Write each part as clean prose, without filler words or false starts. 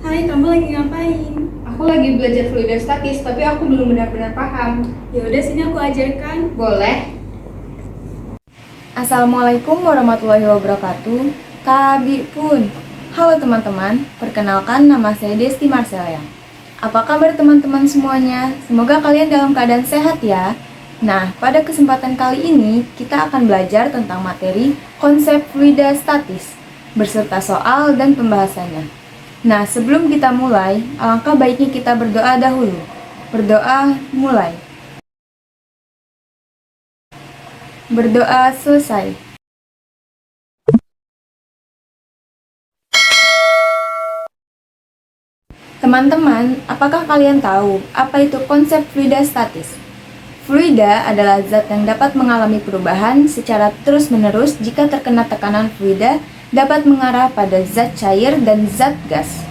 Hai, kamu lagi ngapain? Aku lagi belajar fluidostatis, tapi aku belum benar-benar paham. Ya udah sini aku ajarkan. Boleh? Assalamualaikum warahmatullahi wabarakatuh. Kabi pun. Halo teman-teman, perkenalkan nama saya Desti Marcelia. Apa kabar teman-teman semuanya? Semoga kalian dalam keadaan sehat ya. Nah, pada kesempatan kali ini kita akan belajar tentang materi konsep fluida statis beserta soal dan pembahasannya. Nah, sebelum kita mulai, alangkah baiknya kita berdoa dahulu. Berdoa mulai. Berdoa selesai. Teman-teman, apakah kalian tahu apa itu konsep fluida statis? Fluida adalah zat yang dapat mengalami perubahan secara terus-menerus jika terkena tekanan. Fluida dapat mengarah pada zat cair dan zat gas.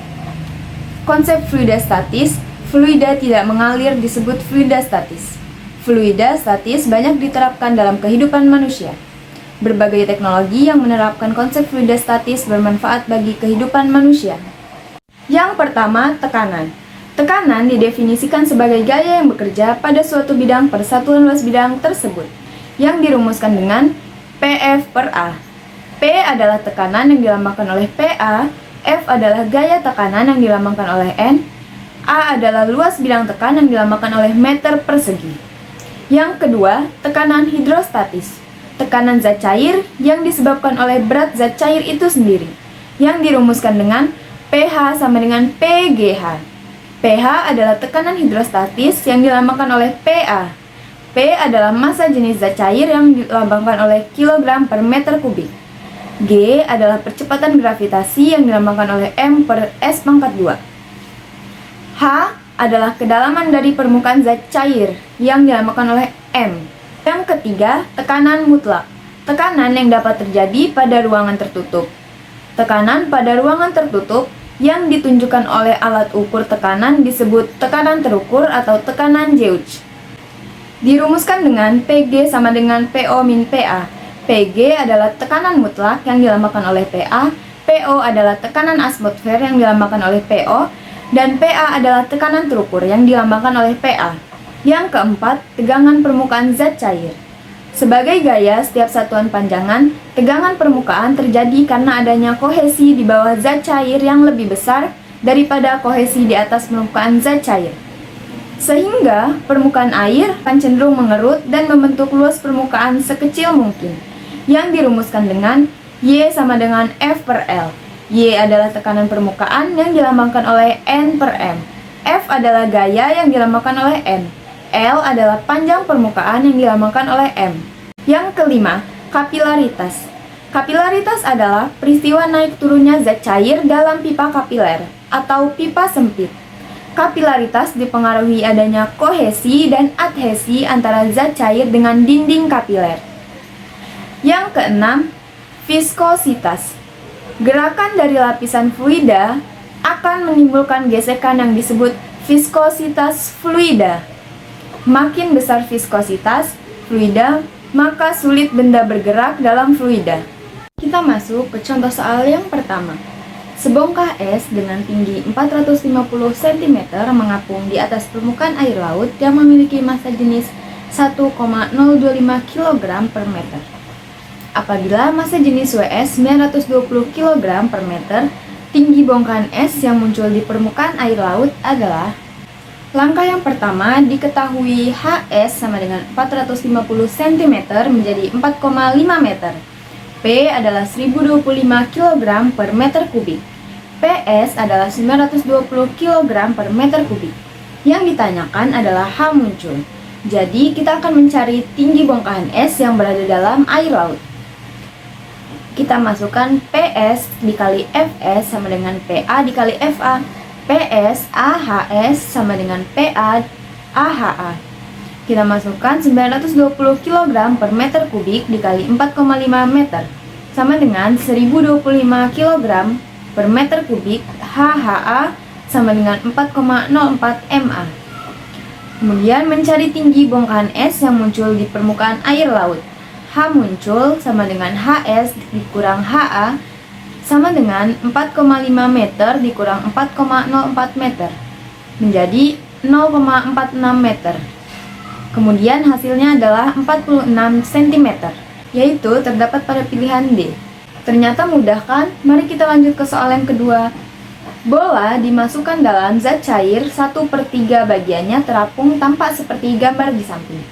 Konsep fluida statis, fluida tidak mengalir disebut fluida statis. Fluida statis banyak diterapkan dalam kehidupan manusia. Berbagai teknologi yang menerapkan konsep fluida statis bermanfaat bagi kehidupan manusia. Yang pertama, tekanan. Tekanan didefinisikan sebagai gaya yang bekerja pada suatu bidang per satuan luas bidang tersebut, yang dirumuskan dengan PF per A. P adalah tekanan yang dilambangkan oleh PA, F adalah gaya tekanan yang dilambangkan oleh N, A adalah luas bidang tekanan yang dilambangkan oleh meter persegi. Yang kedua, tekanan hidrostatis. Tekanan zat cair yang disebabkan oleh berat zat cair itu sendiri, yang dirumuskan dengan pH sama dengan PGH. pH adalah tekanan hidrostatis yang dilambangkan oleh PA. P adalah massa jenis zat cair yang dilambangkan oleh kilogram per meter kubik. G adalah percepatan gravitasi yang dilambangkan oleh M per S pangkat 2. H adalah kedalaman dari permukaan zat cair yang dilambangkan oleh M. Yang ketiga, tekanan mutlak. Tekanan yang dapat terjadi pada ruangan tertutup. Tekanan pada ruangan tertutup yang ditunjukkan oleh alat ukur tekanan disebut tekanan terukur atau tekanan Gauge. Dirumuskan dengan PG sama dengan PO min PA. PG adalah tekanan mutlak yang dilambangkan oleh PA, PO adalah tekanan atmosfer yang dilambangkan oleh PO, dan PA adalah tekanan terukur yang dilambangkan oleh PA. Yang keempat, tegangan permukaan zat cair. Sebagai gaya setiap satuan panjangan, tegangan permukaan terjadi karena adanya kohesi di bawah zat cair yang lebih besar daripada kohesi di atas permukaan zat cair. Sehingga permukaan air akan cenderung mengerut dan membentuk luas permukaan sekecil mungkin, yang dirumuskan dengan Y sama dengan F per L. Y adalah tekanan permukaan yang dilambangkan oleh N per M. F adalah gaya yang dilambangkan oleh N. L adalah panjang permukaan yang dilambangkan oleh M. Yang kelima, kapilaritas. Kapilaritas adalah peristiwa naik turunnya zat cair dalam pipa kapiler atau pipa sempit. Kapilaritas dipengaruhi adanya kohesi dan adhesi antara zat cair dengan dinding kapiler. Yang keenam, viskositas. Gerakan dari lapisan fluida akan menimbulkan gesekan yang disebut viskositas fluida. Makin besar viskositas fluida, maka sulit benda bergerak dalam fluida. Kita masuk ke contoh soal yang pertama. Sebongkah es dengan tinggi 450 cm mengapung di atas permukaan air laut yang memiliki massa jenis 1,025 kg per meter. Apabila massa jenis WS 920 kg per meter, tinggi bongkahan es yang muncul di permukaan air laut adalah. Langkah yang pertama, diketahui HS sama dengan 450 cm menjadi 4,5 meter. P adalah 1025 kg per meter kubik. PS adalah 920 kg per meter kubik. Yang ditanyakan adalah H muncul. Jadi kita akan mencari tinggi bongkahan es yang berada dalam air laut. Kita masukkan PS dikali FS sama dengan PA dikali FA. PS AHS sama dengan PA AHA. Kita masukkan 920 kg per meter kubik dikali 4,5 meter sama dengan 1025 kg per meter kubik HHA sama dengan 4,04 MA. Kemudian mencari tinggi bongkahan es yang muncul di permukaan air laut. H muncul sama dengan HS dikurang HA sama dengan 4,5 meter dikurang 4,04 meter, menjadi 0,46 meter. Kemudian hasilnya adalah 46 cm, yaitu terdapat pada pilihan D. Ternyata mudah kan? Mari kita lanjut ke soal yang kedua. Bola dimasukkan dalam zat cair 1/3 bagiannya terapung tampak seperti gambar di samping.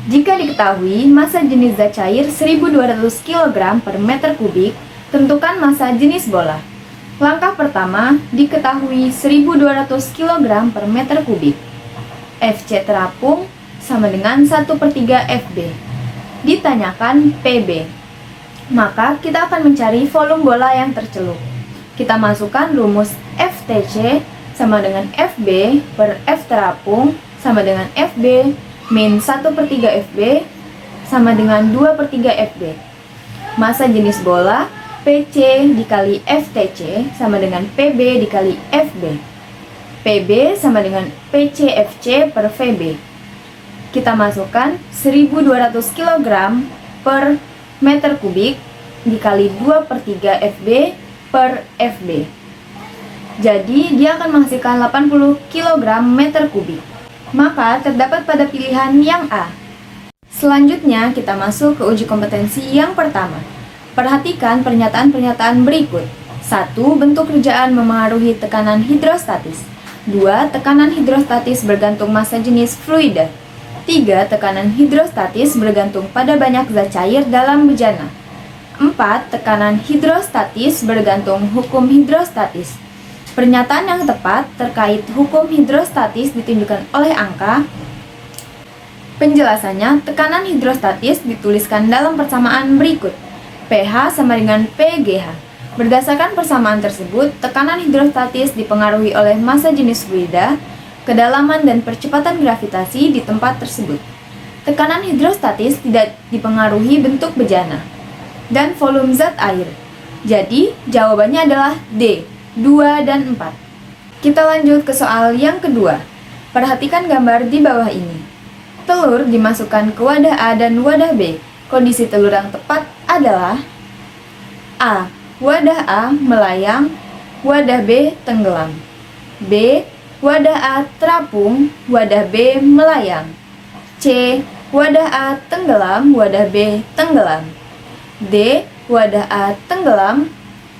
Jika diketahui massa jenis zat cair 1200 kg per meter kubik, tentukan massa jenis bola. Langkah pertama, diketahui 1200 kg per meter kubik. FC terapung sama dengan 1/3 FB. Ditanyakan PB. Maka kita akan mencari volume bola yang tercelup. Kita masukkan rumus FTC sama dengan FB per F terapung sama dengan FB min 1/3 FB sama dengan 2/3 FB. Massa jenis bola PC dikali FTC sama dengan PB dikali FB. PB sama dengan PCFC per VB. Kita masukkan 1200 kg per meter kubik dikali 2/3 FB per FB. Jadi dia akan menghasilkan 80 kg meter kubik. Maka terdapat pada pilihan yang A. Selanjutnya kita masuk ke uji kompetensi yang pertama. Perhatikan pernyataan-pernyataan berikut. 1. Bentuk kerjaan memengaruhi tekanan hidrostatis. 2. Tekanan hidrostatis bergantung massa jenis fluida. 3. Tekanan hidrostatis bergantung pada banyak zat cair dalam bejana. 4. Tekanan hidrostatis bergantung hukum hidrostatis. Pernyataan yang tepat terkait hukum hidrostatis ditunjukkan oleh angka. Penjelasannya, tekanan hidrostatis dituliskan dalam persamaan berikut. pH sama dengan PGH. Berdasarkan persamaan tersebut, tekanan hidrostatis dipengaruhi oleh massa jenis fluida, kedalaman dan percepatan gravitasi di tempat tersebut. Tekanan hidrostatis tidak dipengaruhi bentuk bejana dan volume zat air. Jadi, jawabannya adalah D, 2 dan 4. Kita lanjut ke soal yang kedua. Perhatikan gambar di bawah ini. Telur dimasukkan ke wadah A dan wadah B. Kondisi telur yang tepat adalah A. Wadah A melayang, wadah B tenggelam. B. Wadah A terapung, wadah B melayang. C. Wadah A tenggelam, wadah B tenggelam. D. Wadah A tenggelam,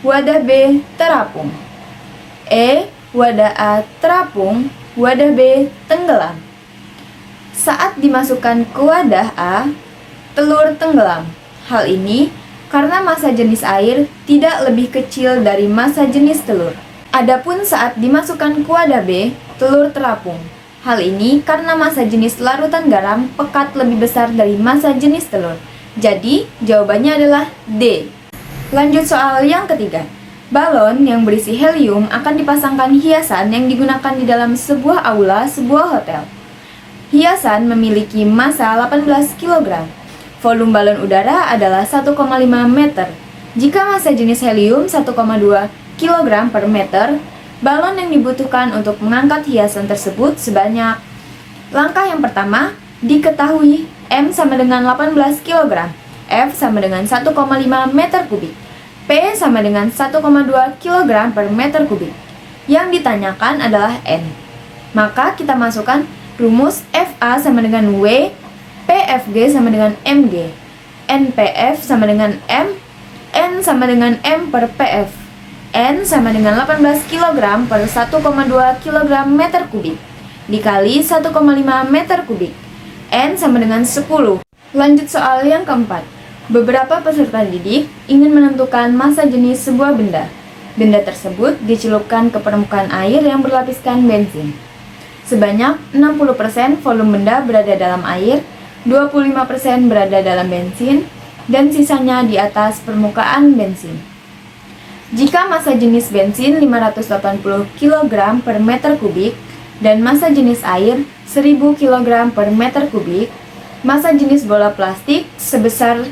wadah B terapung. E. Wadah A terapung, wadah B tenggelam. Saat dimasukkan ke wadah A, telur tenggelam. Hal ini karena massa jenis air tidak lebih kecil dari massa jenis telur. Adapun saat dimasukkan ke wadah B, telur terapung. Hal ini karena massa jenis larutan garam pekat lebih besar dari massa jenis telur. Jadi, jawabannya adalah D. Lanjut soal yang ketiga. Balon yang berisi helium akan dipasangkan hiasan yang digunakan di dalam sebuah aula sebuah hotel. Hiasan memiliki massa 18 kg. Volume balon udara adalah 1,5 meter. Jika massa jenis helium 1,2 kg per meter, balon yang dibutuhkan untuk mengangkat hiasan tersebut sebanyak. Langkah yang pertama, diketahui M sama dengan 18 kg, F sama dengan 1,5 meter kubik, P sama dengan 1,2 kg per meter kubik. Yang ditanyakan adalah N. Maka kita masukkan rumus FA sama dengan W, PFG sama dengan MG, NPF sama dengan M, N sama dengan M per PF. N sama dengan 18 kg per 1,2 kg meter kubik dikali 1,5 meter kubik. N sama dengan 10. Lanjut soal yang keempat. Beberapa peserta didik ingin menentukan massa jenis sebuah benda. Benda tersebut dicelupkan ke permukaan air yang berlapiskan bensin. Sebanyak 60% volume benda berada dalam air, 25% berada dalam bensin, dan sisanya di atas permukaan bensin. Jika massa jenis bensin 580 kg per meter kubik dan massa jenis air 1000 kg per meter kubik, massa jenis bola plastik sebesar.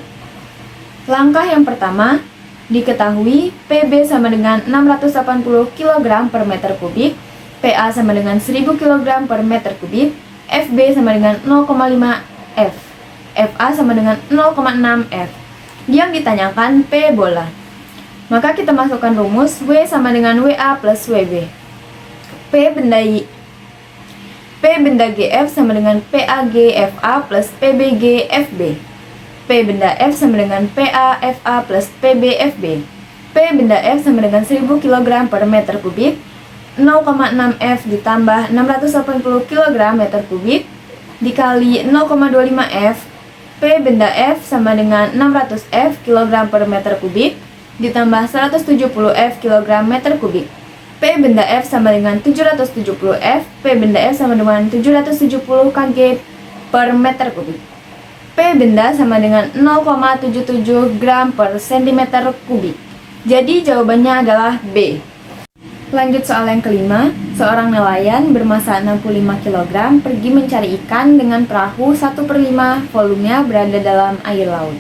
Langkah yang pertama, diketahui PB sama dengan 680 kg per meter kubik, PA sama dengan 1000 kg per meter kubik, FB sama dengan 0,5 F, FA sama dengan 0,6 F. Yang ditanyakan P bola. Maka kita masukkan rumus W sama dengan WA plus WB. P benda GF sama dengan PAGFA plus PBGFB. P benda F sama dengan PAFA plus PBFB. P benda F sama dengan 1000 kg per meter kubik. 0,6 F ditambah 680 kg meter kubik dikali 0,25 F. P benda F sama dengan 600 F kg per meter kubik ditambah 170 F kg meter kubik. P benda F sama dengan 770 F. P benda F sama dengan 770 kg per meter kubik. P benda sama dengan 0,77 gram per cm kubik. Jadi jawabannya adalah B. Lanjut soal yang kelima. Seorang nelayan bermasa 65 kg pergi mencari ikan dengan perahu 1/5 volumenya berada dalam air laut.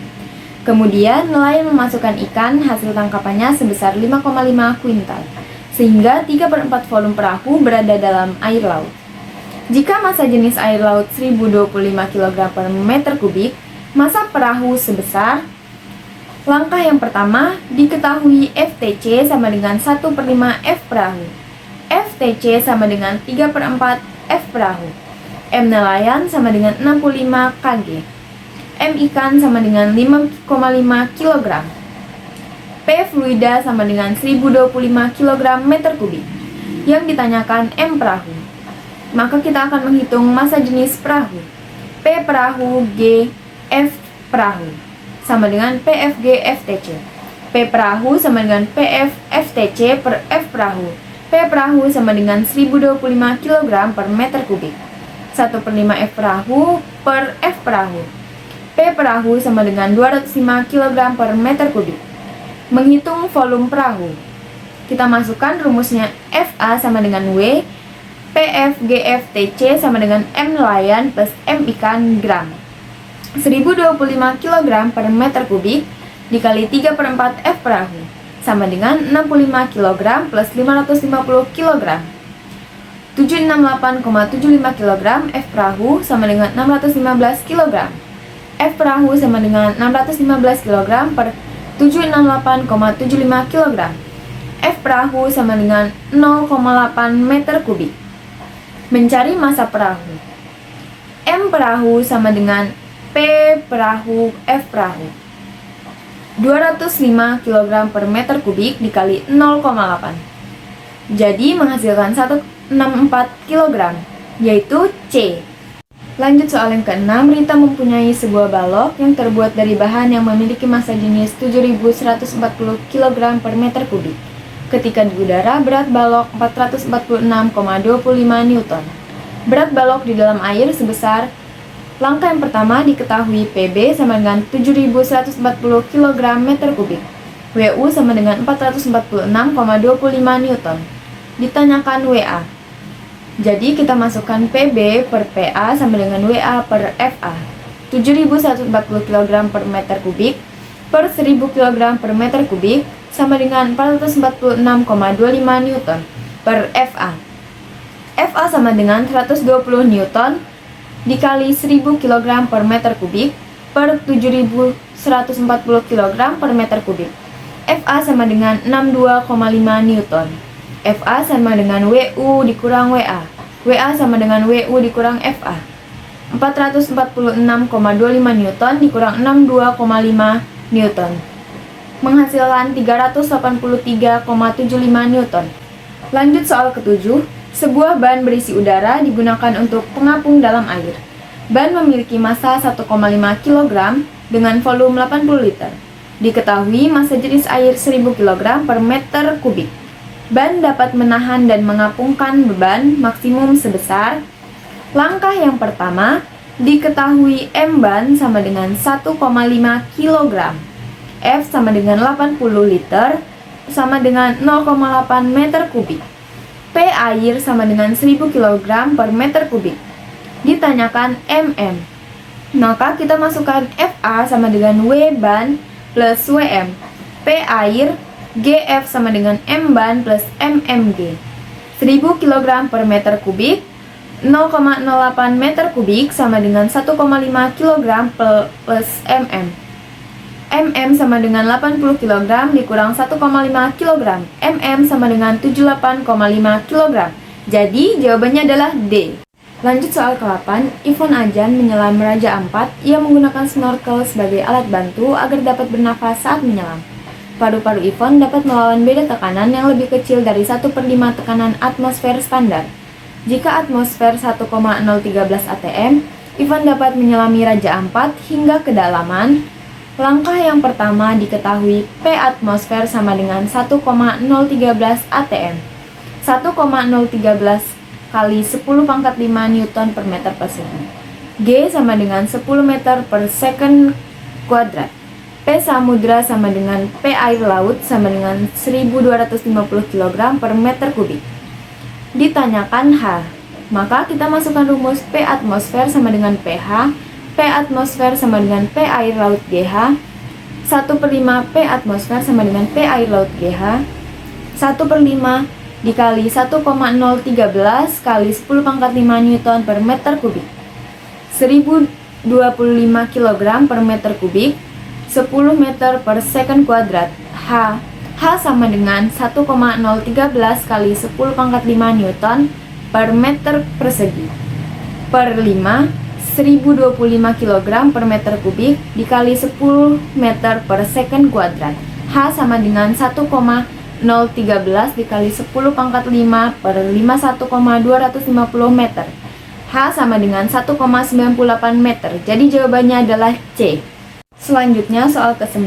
Kemudian nelayan memasukkan ikan hasil tangkapannya sebesar 5,5 kuintal, sehingga 3/4 volume perahu berada dalam air laut. Jika massa jenis air laut 1025 kg per meter kubik, massa perahu sebesar. Langkah yang pertama, diketahui FTC sama dengan 1/5 F perahu. FTC sama dengan 3/4 F perahu. M nelayan sama dengan 65 kg. M ikan sama dengan 5,5 kg. P fluida sama dengan 1025 kg meter kubik. Yang ditanyakan M perahu. Maka kita akan menghitung massa jenis perahu. P perahu G F perahu sama dengan PFG FTC. P perahu sama dengan PF FTC per F perahu. P perahu sama dengan 1025 kg per meter kubik. 1/5 F perahu per F perahu. P perahu sama dengan 205 kg per meter kubik. Menghitung volume perahu. Kita masukkan rumusnya FA sama dengan W. PFGFTC sama dengan M nelayan plus M ikan gram. 1025 kg per meter kubik dikali 3/4 F perahu sama dengan 65 kg plus 550 kg. 768,75 kg F perahu sama dengan 615 kg. F perahu sama dengan 615 kg per 768,75 kg. F perahu sama dengan 0,8 meter kubik. Mencari massa perahu. M perahu sama dengan P perahu F perahu. 205 kg per meter kubik dikali 0,8. Jadi menghasilkan 164 kg, yaitu C. Lanjut soal yang keenam. Rita mempunyai sebuah balok yang terbuat dari bahan yang memiliki massa jenis 7140 kg per meter kubik. Ketika di udara, berat balok 446,25 Newton. Berat balok di dalam air sebesar. Langkah yang pertama, diketahui PB sama dengan 7140 kg meter kubik. WU sama dengan 446,25 Newton. Ditanyakan WA. Jadi kita masukkan PB per PA sama dengan WA per FA. 7140 kg per meter kubik per 1000 kg per meter kubik sama dengan 446,25 Newton per FA. FA sama dengan 120 Newton dikali 1000 kg per meter kubik per 7140 kg per meter kubik. FA sama dengan 62,5 Newton. FA sama dengan WU dikurang WA. WA sama dengan WU dikurang FA. 446,25 Newton dikurang 62,5 Newton. Menghasilkan 383,75 Newton. Lanjut soal ketujuh. Sebuah ban berisi udara digunakan untuk pengapung dalam air. Ban memiliki massa 1,5 kg dengan volume 80 liter. Diketahui massa jenis air 1000 kg per meter kubik. Ban dapat menahan dan mengapungkan beban maksimum sebesar. Langkah yang pertama, diketahui M ban sama dengan 1,5 kg. F sama dengan 80 liter sama dengan 0,8 meter kubik. P air sama dengan 1000 kg per meter kubik. Ditanyakan MM. Maka kita masukkan FA sama dengan W ban plus WM. P air, GF sama dengan M ban plus MMG. 1000 kg per meter kubik, 0,08 meter kubik sama dengan 1,5 kg plus MM. mm sama dengan 80 kg dikurang 1,5 kg. mm sama dengan 78,5 kg. Jadi jawabannya adalah D. Lanjut soal ke-8, Ivon Ajan menyelam Raja Ampat. Ia menggunakan snorkel sebagai alat bantu agar dapat bernafas saat menyelam. Paru-paru Ivon dapat melawan beda tekanan yang lebih kecil dari 1/5 tekanan atmosfer standar. Jika atmosfer 1,013 atm, Ivon dapat menyelami Raja Ampat hingga kedalaman. Langkah yang pertama diketahui P atmosfer sama dengan 1,013 atm. 1,013 kali 10 pangkat 5 Newton per meter persegi. G sama dengan 10 meter per second kuadrat. P samudra sama dengan P air laut sama dengan 1250 kg per meter kubik. Ditanyakan H, maka kita masukkan rumus P atmosfer sama dengan PH. P atmosfer sama dengan P air laut GH. 1/5 P atmosfer sama dengan P air laut GH. 1/5 dikali 1,013 kali 10 pangkat 5 Newton per meter kubik. 1025 kg per meter kubik. 10 meter per second kuadrat. H sama dengan 1,013 kali 10 pangkat 5 Newton per meter persegi. Per 5, 1025 kg per meter kubik dikali 10 meter per second kuadrat. H sama dengan 1,013 dikali 10 pangkat 5 per 51,250 meter. H sama dengan 1,98 meter. Jadi jawabannya adalah C. Selanjutnya soal ke-9,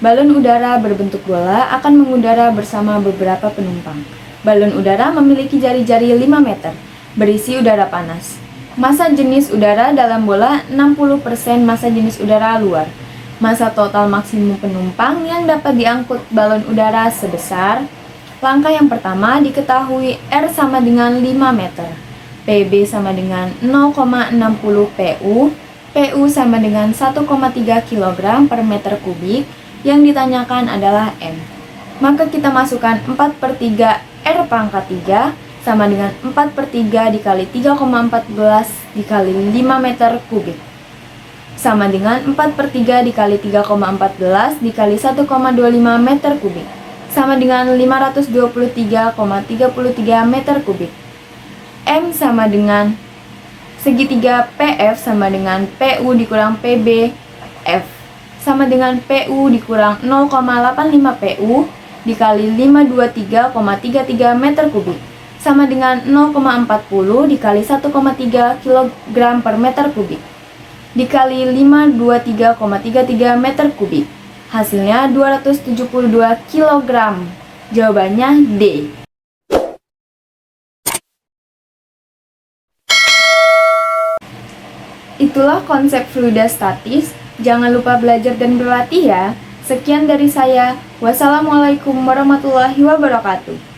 balon udara berbentuk bola akan mengudara bersama beberapa penumpang. Balon udara memiliki jari-jari 5 meter, berisi udara panas. Massa jenis udara dalam bola 60% massa jenis udara luar. Massa total maksimum penumpang yang dapat diangkut balon udara sebesar. Langkah yang pertama diketahui R sama dengan 5 meter, PB sama dengan 0,60 PU, PU sama dengan 1,3 kg per meter kubik. Yang ditanyakan adalah M. Maka kita masukkan 4/3 R pangkat 3 sama dengan 4/3 dikali 3,14 dikali 5 meter kubik. Sama dengan 4/3 dikali 3,14 dikali 1,25 meter kubik. Sama dengan 523,33 meter kubik. M sama dengan segitiga PF sama dengan PU dikurang PB F. Sama dengan PU dikurang 0,85 PU dikali 523,33 meter kubik. Sama dengan 0,40 dikali 1,3 kg per meter kubik dikali 523,33 meter kubik. Hasilnya 272 kg. Jawabannya D. Itulah konsep fluida statis. Jangan lupa belajar dan berlatih ya. Sekian dari saya. Wassalamualaikum warahmatullahi wabarakatuh.